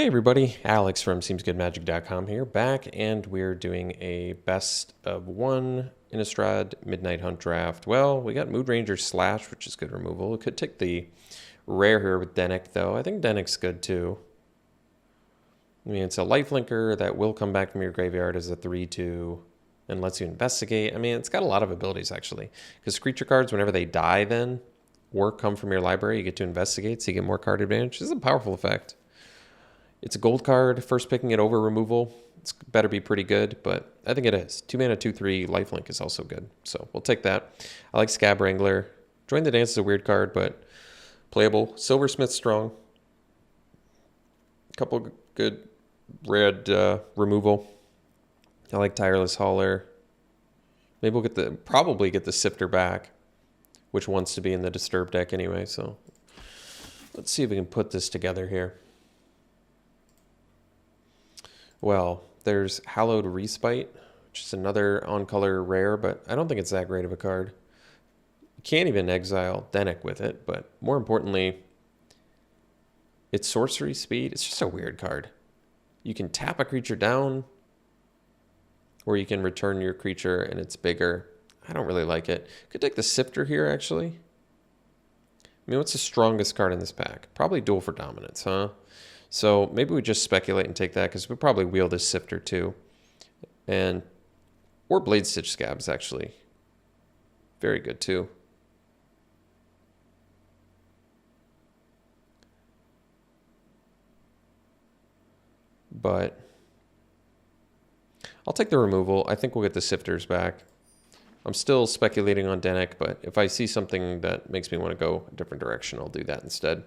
everybody, Alex from SeemsGoodMagic.com here, back, and we're doing a best of one Innistrad Midnight Hunt draft. Well, we got Mood Ranger Slash, which is good removal. We could take the rare here with Dennick, though. I think Dennick's good, too. I mean, it's a lifelinker that will come back from your graveyard as a 3/2 and lets you investigate. I mean, it's got a lot of abilities, actually, because creature cards, whenever they die then, or come from your library, you get to investigate, so you get more card advantage. This is a powerful effect. It's a gold card, first picking it over removal. It's better be pretty good, but I think it is. 2 mana, 2/3, lifelink is also good. So we'll take that. I like Scab Wrangler. Join the Dance is a weird card, but playable. Silversmith strong. A couple good red removal. I like Tireless Hauler. Maybe we'll probably get the Sifter back, which wants to be in the Disturb deck anyway. So let's see if we can put this together here. Well, there's Hallowed Respite, which is another on-color rare, but I don't think it's that great of a card. You can't even exile Dennick with it, but more importantly, it's sorcery speed. It's just a weird card. You can tap a creature down, or you can return your creature and it's bigger. I don't really like it. Could take the Sifter here, actually. I mean, what's the strongest card in this pack? Probably Duel for Dominance, huh? So maybe we just speculate and take that because we probably wheel this Sifter too. Or Blade Stitch Scabs, actually. Very good too. But I'll take the removal. I think we'll get the Sifters back. I'm still speculating on Dennick, but if I see something that makes me want to go a different direction, I'll do that instead.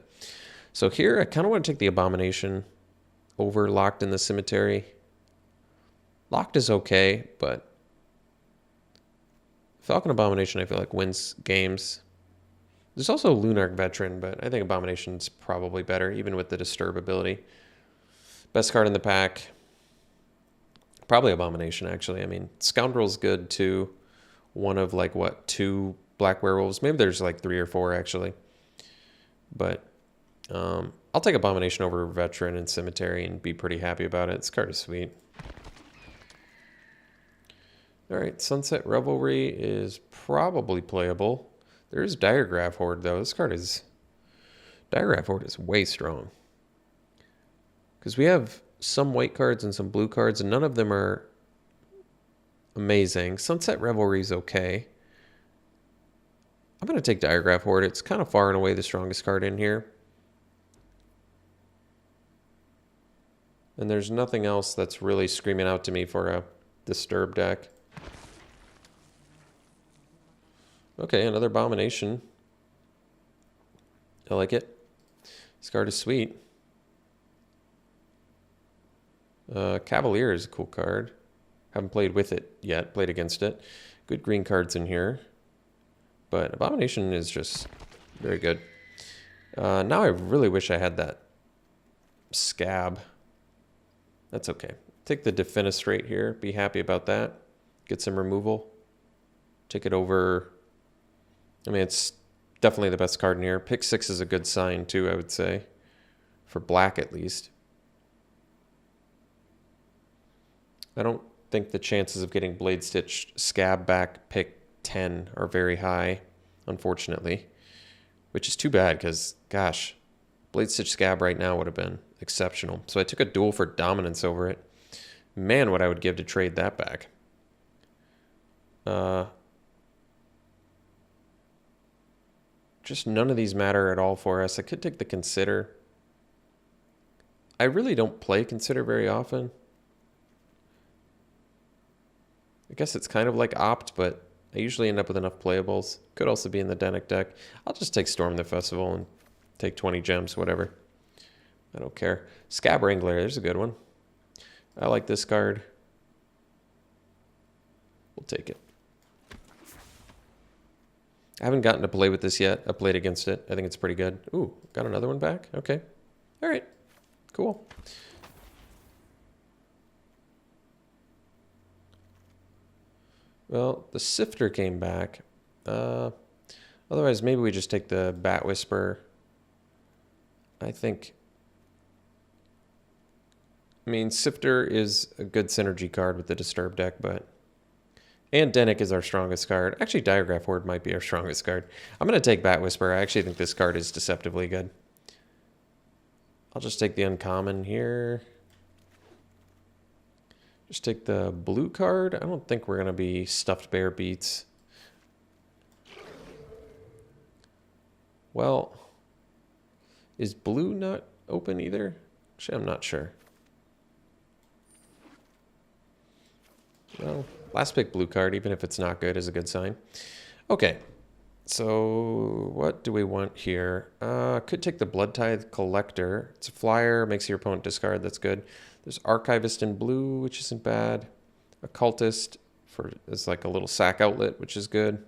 So here, I kind of want to take the Abomination over Locked in the Cemetery. Locked is okay, but Falcon Abomination, I feel like, wins games. There's also Lunarch Veteran, but I think Abomination's probably better, even with the Disturb ability. Best card in the pack. Probably Abomination, actually. I mean, Scoundrel's good, too. One of, like, what, 2 Black Werewolves? Maybe there's, like, 3 or 4, actually. But I'll take Abomination over Veteran and Cemetery and be pretty happy about it. This card is sweet. All right, Sunset Revelry is probably playable. There is Diregraph Horde, though. Diregraph Horde is way strong. Because we have some white cards and some blue cards, and none of them are amazing. Sunset Revelry is okay. I'm going to take Diregraph Horde. It's kind of far and away the strongest card in here. And there's nothing else that's really screaming out to me for a Disturb deck. Okay, another Abomination. I like it. This card is sweet. Cavalier is a cool card. Haven't played with it yet, played against it. Good green cards in here. But Abomination is just very good. Now I really wish I had that Scab. That's okay. Take the Defenestrate here. Be happy about that. Get some removal. Take it over. I mean, it's definitely the best card in here. Pick 6 is a good sign, too, I would say. For black, at least. I don't think the chances of getting Blade Stitch Scab back pick 10 are very high, unfortunately. Which is too bad, because, gosh, Blade Stitch Scab right now would have been exceptional. So I took a Duel for Dominance over it. Man, what I would give to trade that back. Just none of these matter at all for us. I could take the Consider. I really don't play Consider very often. I guess it's kind of like Opt, but I usually end up with enough playables. Could also be in the Dennick deck. I'll just take Storm the Festival and take 20 gems, whatever. I don't care. Scab Wrangler, there's a good one. I like this card. We'll take it. I haven't gotten to play with this yet. I played against it. I think it's pretty good. Ooh, got another one back? Okay. All right. Cool. Well, the Sifter came back. Otherwise, maybe we just take the Bat Whisper. I think I mean, Sifter is a good synergy card with the Disturb deck, but... And Denick is our strongest card. Actually, Diagraph Horde might be our strongest card. I'm going to take Bat Whisperer. I actually think this card is deceptively good. I'll just take the uncommon here. Just take the blue card. I don't think we're going to be Stuffed Bear beats. Well, is blue not open either? Actually, I'm not sure. Well, last pick blue card, even if it's not good, is a good sign. Okay, so what do we want here? Could take the Blood Tithe Collector. It's a flyer, makes your opponent discard. That's good. There's Archivist in blue, which isn't bad. Occultist is like a little sack outlet, which is good.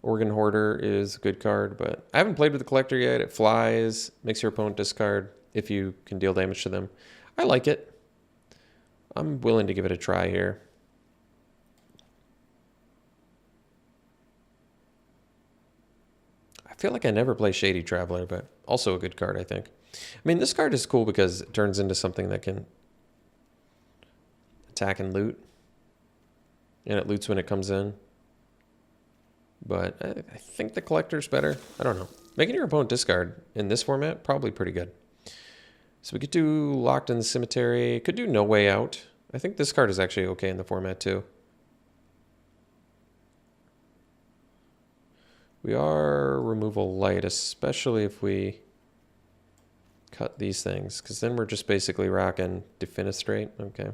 Organ Hoarder is a good card, but I haven't played with the Collector yet. It flies, makes your opponent discard if you can deal damage to them. I like it. I'm willing to give it a try here. I feel like I never play Shady Traveler, but also a good card, I think. I mean, this card is cool because it turns into something that can attack and loot. And it loots when it comes in. But I think the Collector's better. I don't know. Making your opponent discard in this format, probably pretty good. So we could do Locked in the Cemetery. Could do No Way Out. I think this card is actually okay in the format too. We are removal light, especially if we cut these things, because then we're just basically rocking Defenestrate. Okay.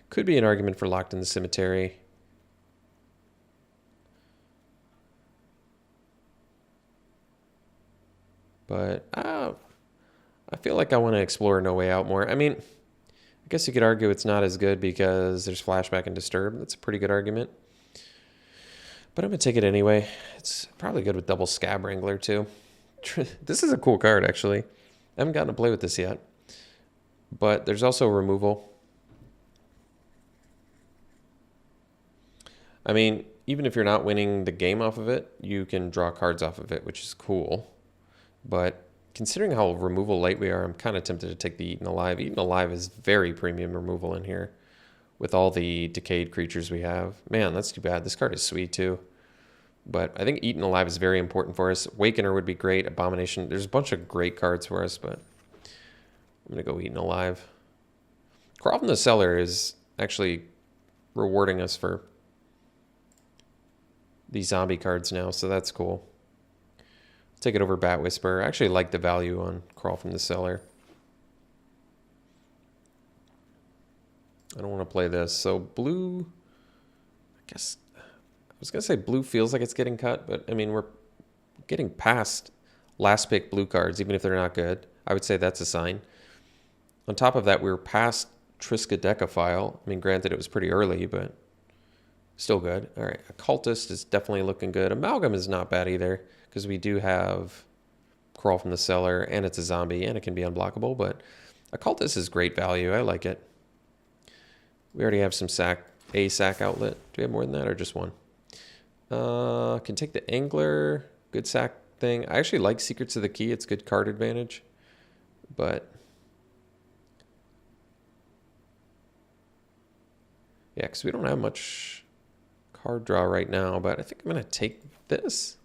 Could be an argument for Locked in the Cemetery. But I feel like I want to explore No Way Out more. I mean, I guess you could argue it's not as good because there's Flashback and Disturb. That's a pretty good argument. But I'm going to take it anyway. It's probably good with double Scab Wrangler too. This is a cool card, actually. I haven't gotten to play with this yet. But there's also removal. I mean, even if you're not winning the game off of it, you can draw cards off of it, which is cool. But considering how removal light we are, I'm kind of tempted to take the Eaten Alive. Eaten Alive is very premium removal in here with all the decayed creatures we have. Man, that's too bad. This card is sweet too. But I think Eaten Alive is very important for us. Wakener would be great. Abomination. There's a bunch of great cards for us, but I'm going to go Eaten Alive. Crawl from the Cellar is actually rewarding us for these zombie cards now, so that's cool. Take it over Bat Whisperer. I actually like the value on Crawl from the Cellar. I don't want to play this. So blue, I guess, I was going to say blue feels like it's getting cut, but I mean, we're getting past last pick blue cards, even if they're not good. I would say that's a sign. On top of that, we were past Triskaidekaphile. I mean, granted, it was pretty early, but still good. All right, Occultist is definitely looking good. Amalgam is not bad either, because we do have Crawl from the Cellar, and it's a zombie, and it can be unblockable, but Occultist is great value. I like it. We already have some sack outlet. Do we have more than that, or just one? Can take the Angler. Good sack thing. I actually like Secrets of the Key. It's good card advantage, but yeah, because we don't have much card draw right now, but I think I'm going to take this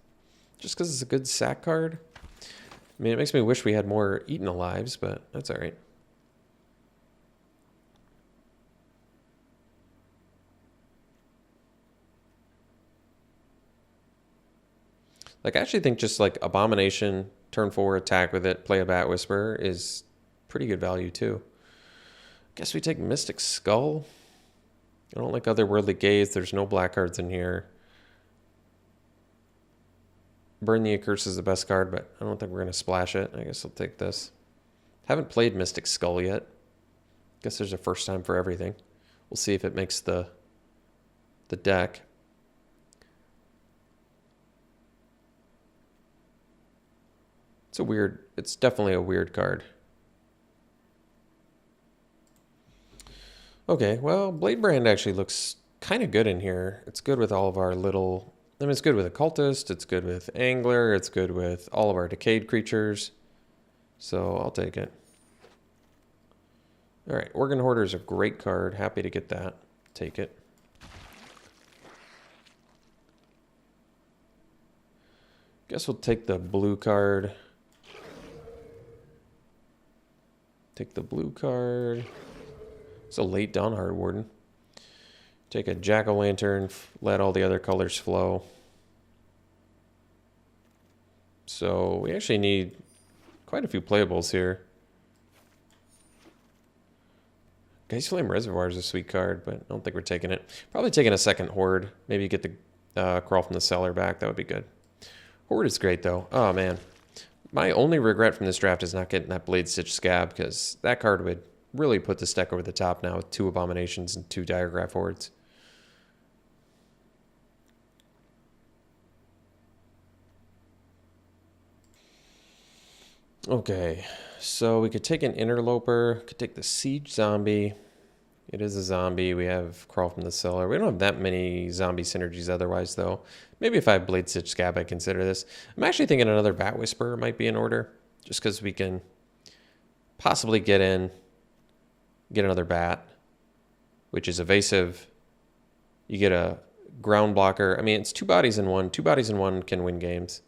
just because it's a good sack card. I mean, it makes me wish we had more Eaten Alives, but that's all right. Like, I actually think just like Abomination, turn 4, attack with it, play a Bat Whisperer is pretty good value too. Guess we take Mystic Skull. I don't like Otherworldly Gaze. There's no black cards in here. Burn the Accurse is the best card, but I don't think we're going to splash it. I guess I'll take this. Haven't played Mystic Skull yet. Guess there's a first time for everything. We'll see if it makes the deck. It's definitely a weird card. Okay, well, Blade Brand actually looks kind of good in here. It's good with all of our little... I mean, it's good with Occultist, it's good with Angler, it's good with all of our decayed creatures. So I'll take it. All right, Organ Hoarder is a great card. Happy to get that. Take it. Guess we'll take the blue card. Take the blue card. It's a late Dawnhard Warden. Take a Jack-o'-lantern, let all the other colors flow. So we actually need quite a few playables here. Geist Flame Reservoir is a sweet card, but I don't think we're taking it. Probably taking a second Horde. Maybe get the Crawl from the Cellar back. That would be good. Horde is great, though. Oh, man. My only regret from this draft is not getting that Blade Stitch Scab, because that card would really put this deck over the top now with 2 Abominations and 2 Diregraph Hordes. Okay, so we could take an Interloper, could take the Siege Zombie. It is a zombie. We have Crawl from the Cellar. We don't have that many zombie synergies otherwise, though. Maybe if I have Blade Stitch Scab, I'd consider this. I'm actually thinking another Bat Whisperer might be in order, just because we can possibly get another Bat, which is evasive. You get a ground blocker. I mean, it's 2 bodies in 1. 2 bodies in 1 can win games.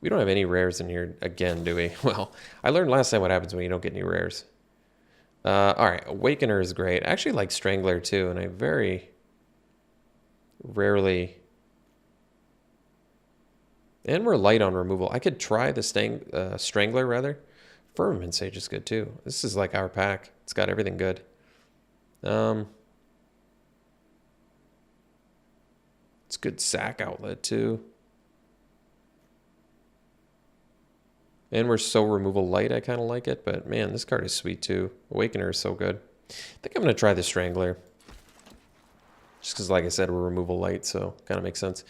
We don't have any rares in here again, do we? Well, I learned last time what happens when you don't get any rares. All right, Awakener is great. I actually like Strangler too, and I very rarely... And we're light on removal. I could try the Strangler, rather. Firmament Sage is good too. This is like our pack. It's got everything good. It's good sack outlet too. And we're so removal light, I kind of like it. But man, this card is sweet too. Awakener is so good. I think I'm going to try the Strangler. Just because, like I said, we're removal light, so kind of makes sense.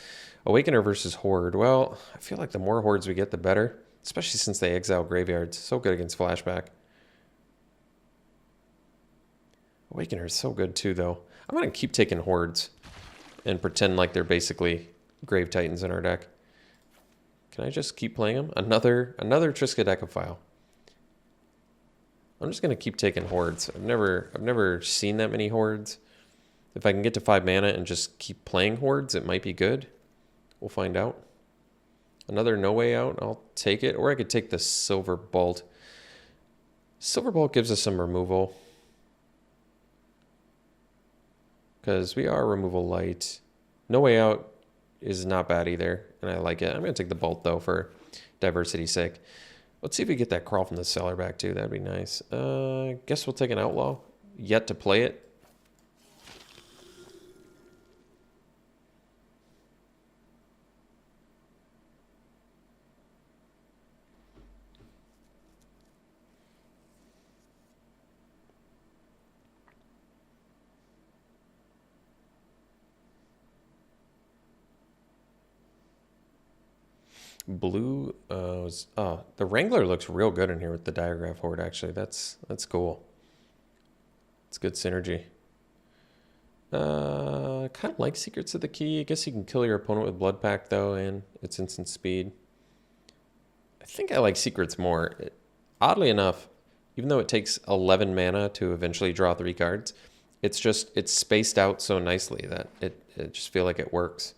Awakener versus Horde. Well, I feel like the more Hordes we get, the better. Especially since they exile graveyards. So good against Flashback. Awakener is so good too, though. I'm going to keep taking Hordes. And pretend like they're basically Grave Titans in our deck. Can I just keep playing them? Another Triskaidekaphile. I'm just going to keep taking Hordes. I've never seen that many Hordes. If I can get to 5 mana and just keep playing Hordes, it might be good. We'll find out. Another No Way Out, I'll take it. Or I could take the Silver Bolt. Silver Bolt gives us some removal. Because we are removal light. No Way Out is not bad either, and I like it. I'm going to take the Bolt, though, for diversity's sake. Let's see if we get that Crawl from the Cellar back, too. That'd be nice. Guess we'll take an Outlaw. Yet to play it. Blue, the Wrangler looks real good in here with the Diregraph Horde, actually. That's cool. It's good synergy. Kind of like Secrets of the Key. I guess you can kill your opponent with Blood Pact, though, and it's instant speed. I think I like Secrets more. Oddly enough, even though it takes 11 mana to eventually draw 3 cards, it's spaced out so nicely that it just feel like it works.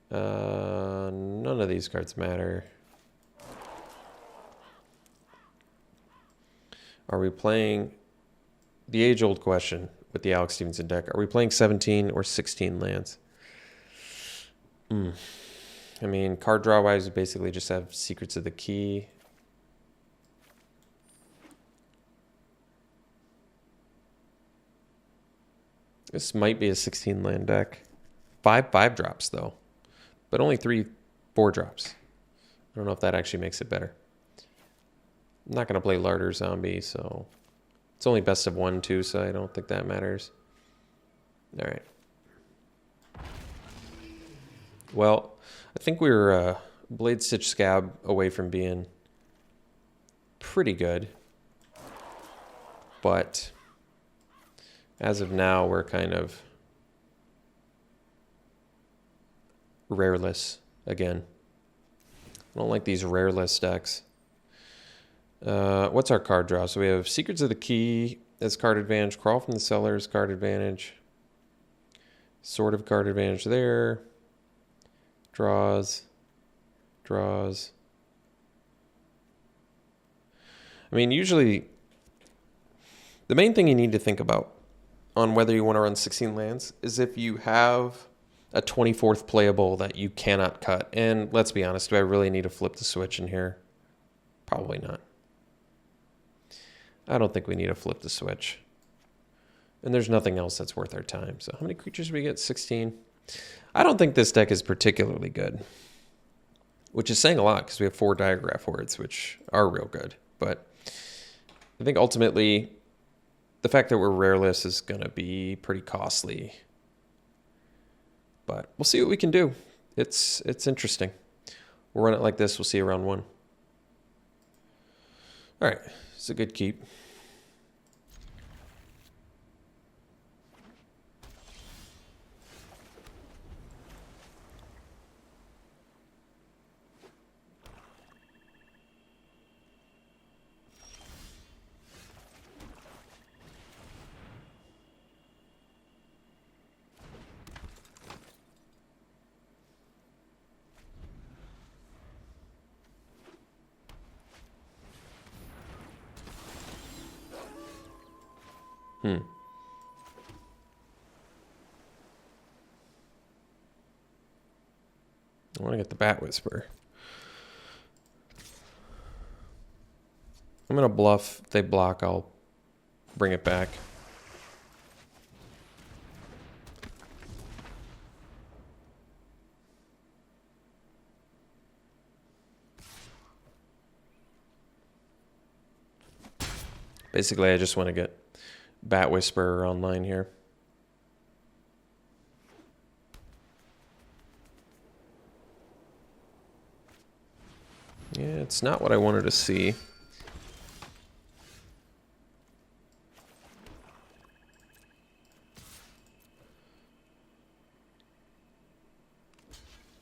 None of these cards matter. Are we playing the age-old question with the Alex Stephenson deck? Are we playing 17 or 16 lands? I mean, card draw-wise, we basically just have Secrets of the Key. This might be a 16 land deck. 5 drops, though. But only 3 4-drops. I don't know if that actually makes it better. I'm not going to play Larder Zombie, so... It's only best of 1, too, so I don't think that matters. Alright. Well, I think we were Blade Stitch Scab away from being pretty good. But as of now, we're kind of rareless again. I don't like these rareless decks. What's our card draw? So we have Secrets of the Key, as card advantage. Crawl from the cellar is card advantage. Sort of card advantage there. Draws. Draws. I mean, usually the main thing you need to think about on whether you want to run 16 lands is if you have a 24th playable that you cannot cut. And let's be honest, do I really need to flip the switch in here? Probably not. I don't think we need to flip the switch. And there's nothing else that's worth our time. So how many creatures do we get? 16. I don't think this deck is particularly good, which is saying a lot because we have 4 Diagraph Hordes, which are real good. But I think ultimately the fact that we're rareless is going to be pretty costly. But we'll see what we can do. It's interesting. We'll run it like this. We'll see around 1. All right. It's a good keep. I want to get the Bat Whisper. I'm going to bluff. If they block, I'll bring it back. Basically, I just want to get Bat Whisperer online here. Yeah, it's not what I wanted to see.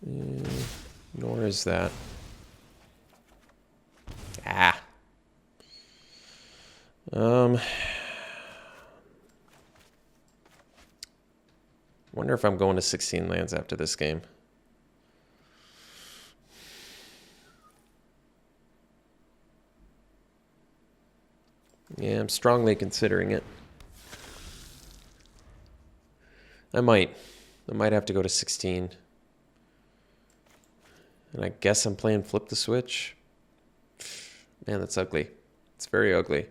Nor is that. Ah. Wonder if I'm going to 16 lands after this game. Yeah, I'm strongly considering it. I might have to go to 16. And I guess I'm playing Flip the Switch. Man, that's ugly. It's very ugly.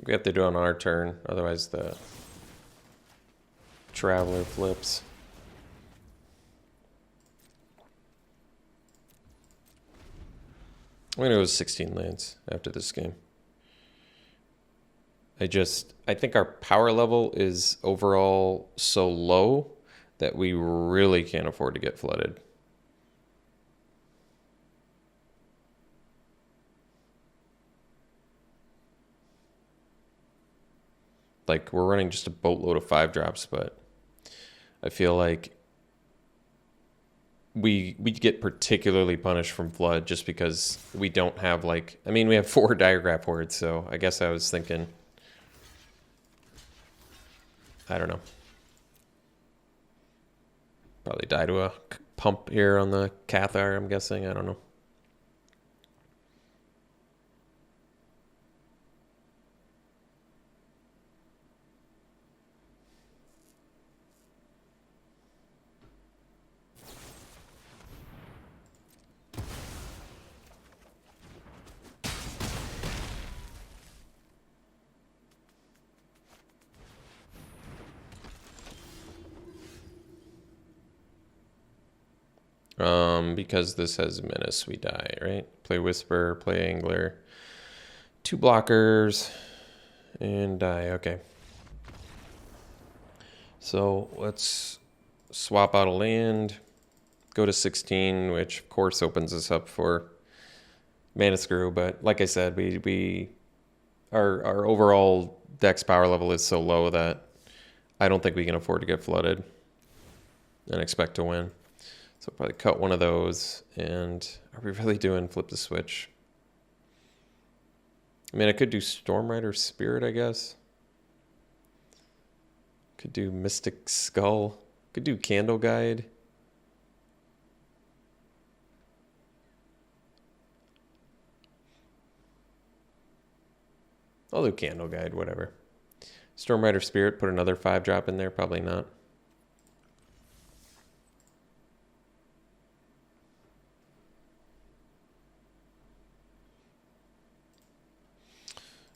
We have to do it on our turn, otherwise the Traveler flips. I'm going to go 16 lands after this game. I think our power level is overall so low that we really can't afford to get flooded. Like, we're running just a boatload of 5-drops, but I feel like we get particularly punished from flood just because we don't have like, I mean, we have 4 diagraph hordes, so I guess I was thinking, I don't know. Probably die to a pump here on the Cathar, I'm guessing. I don't know. Because this has Menace, we die, right? Play Whisper, play Angler. 2 blockers, and die, okay. So let's swap out a land, go to 16, which of course opens us up for Mana Screw, but like I said, our overall dex power level is so low that I don't think we can afford to get flooded and expect to win. So probably cut one of those, and are we really doing flip the switch? I mean, I could do Stormrider Spirit, I guess. Could do Mystic Skull. Could do Candle Guide. I'll do Candle Guide, whatever. Stormrider Spirit, put another 5-drop in there, probably not.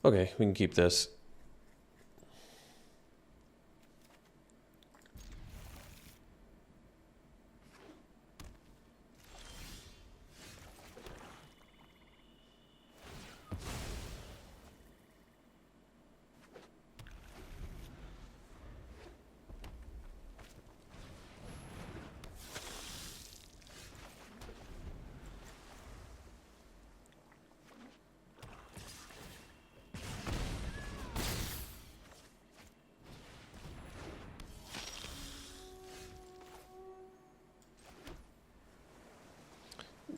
Okay, we can keep this.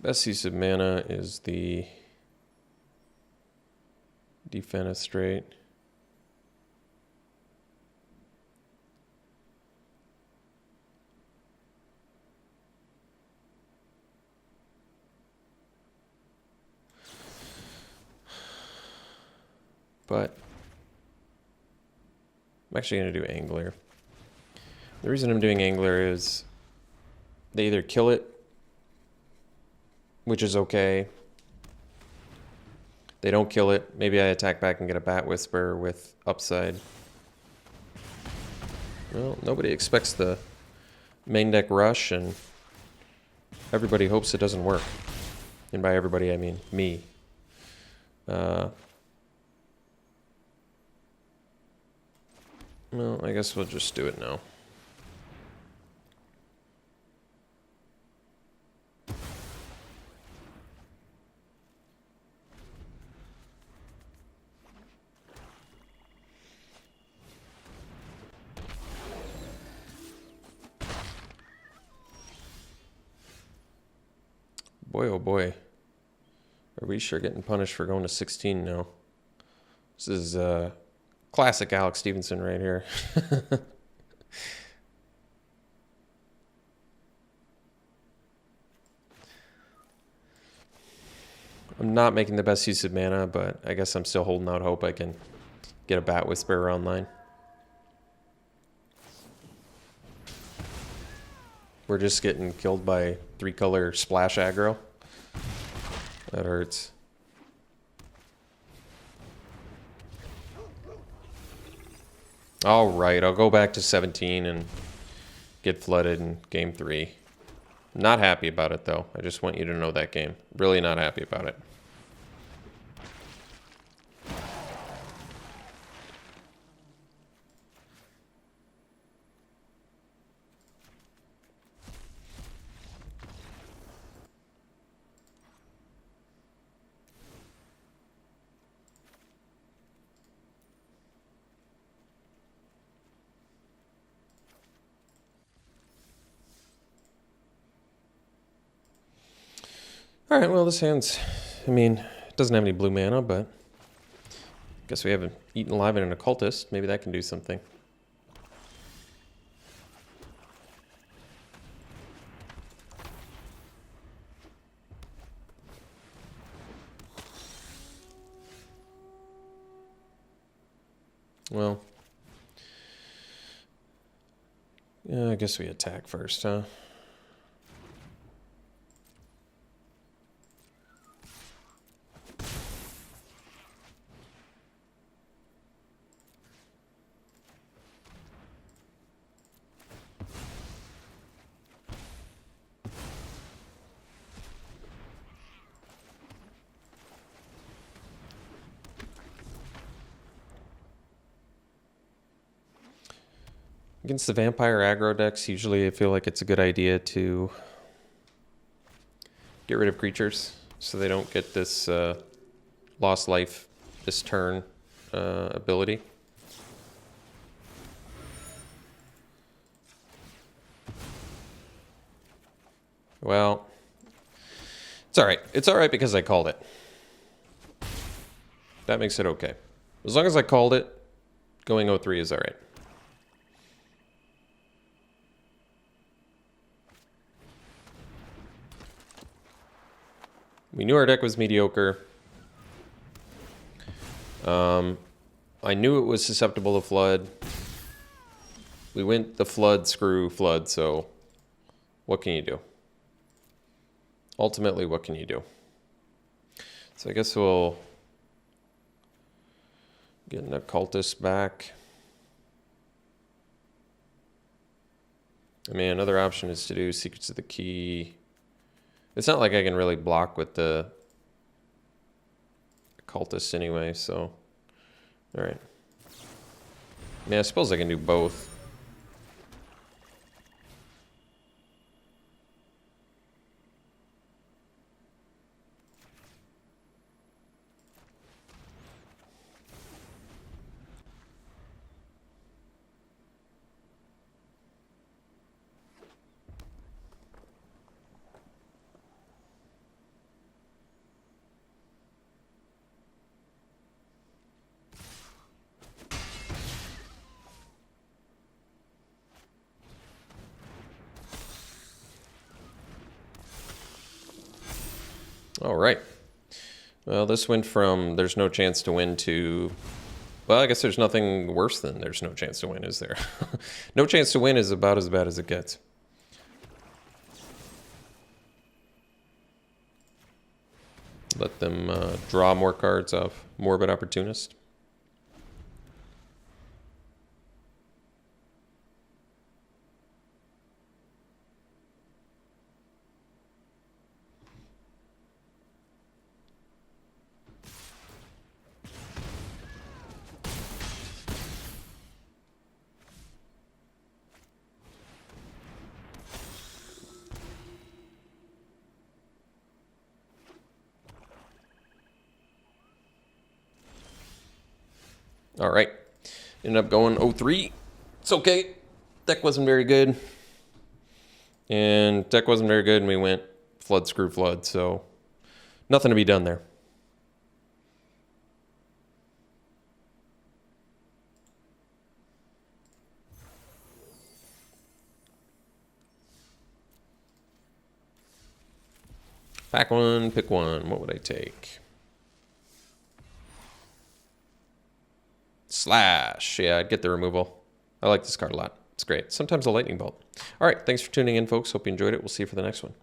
Best use of mana is the Defenestrate. But I'm actually going to do Angler. The reason I'm doing Angler is they either kill it, which is okay. They don't kill it. Maybe I attack back and get a Bat Whisper with upside. Well, nobody expects the main deck rush, and everybody hopes it doesn't work. And by everybody, I mean me. Well, I guess we'll just do it now. Boy, oh boy. Are we sure getting punished for going to 16 now? This is classic Alex Stephenson right here. I'm not making the best use of mana, but I guess I'm still holding out hope I can get a Bat Whisper around line. We're just getting killed by 3-color splash aggro. That hurts. All right, I'll go back to 17 and get flooded in game 3. Not happy about it, though. I just want you to know that game. Really not happy about it. All right, well, this hand's, I mean, it doesn't have any blue mana, but I guess we haven't eaten alive in an occultist. Maybe that can do something. Well, yeah, I guess we attack first, huh? Against the vampire aggro decks, usually I feel like it's a good idea to get rid of creatures so they don't get this lost life this turn ability. Well, it's all right. It's all right because I called it. That makes it okay. As long as I called it, going 0-3 is all right. We knew our deck was mediocre. I knew it was susceptible to flood. We went the flood, screw flood, so what can you do? Ultimately, what can you do? So I guess we'll get an occultist back. I mean, another option is to do Secrets of the Key. It's not like I can really block with the occultist anyway, so all right. I mean, I suppose I can do both. All right. Well, this went from there's no chance to win to, well, I guess there's nothing worse than there's no chance to win, is there? No chance to win is about as bad as it gets. Let them draw more cards off Morbid Opportunist. All right. Ended up going 0-3. It's okay. Deck wasn't very good. And deck wasn't very good, and we went flood, screw, flood. So nothing to be done there. Pack one, pick one. What would I take? Slash. Yeah, I'd get the removal. I like this card a lot. It's great. Sometimes a lightning bolt. All right. Thanks for tuning in, folks. Hope you enjoyed it. We'll see you for the next one.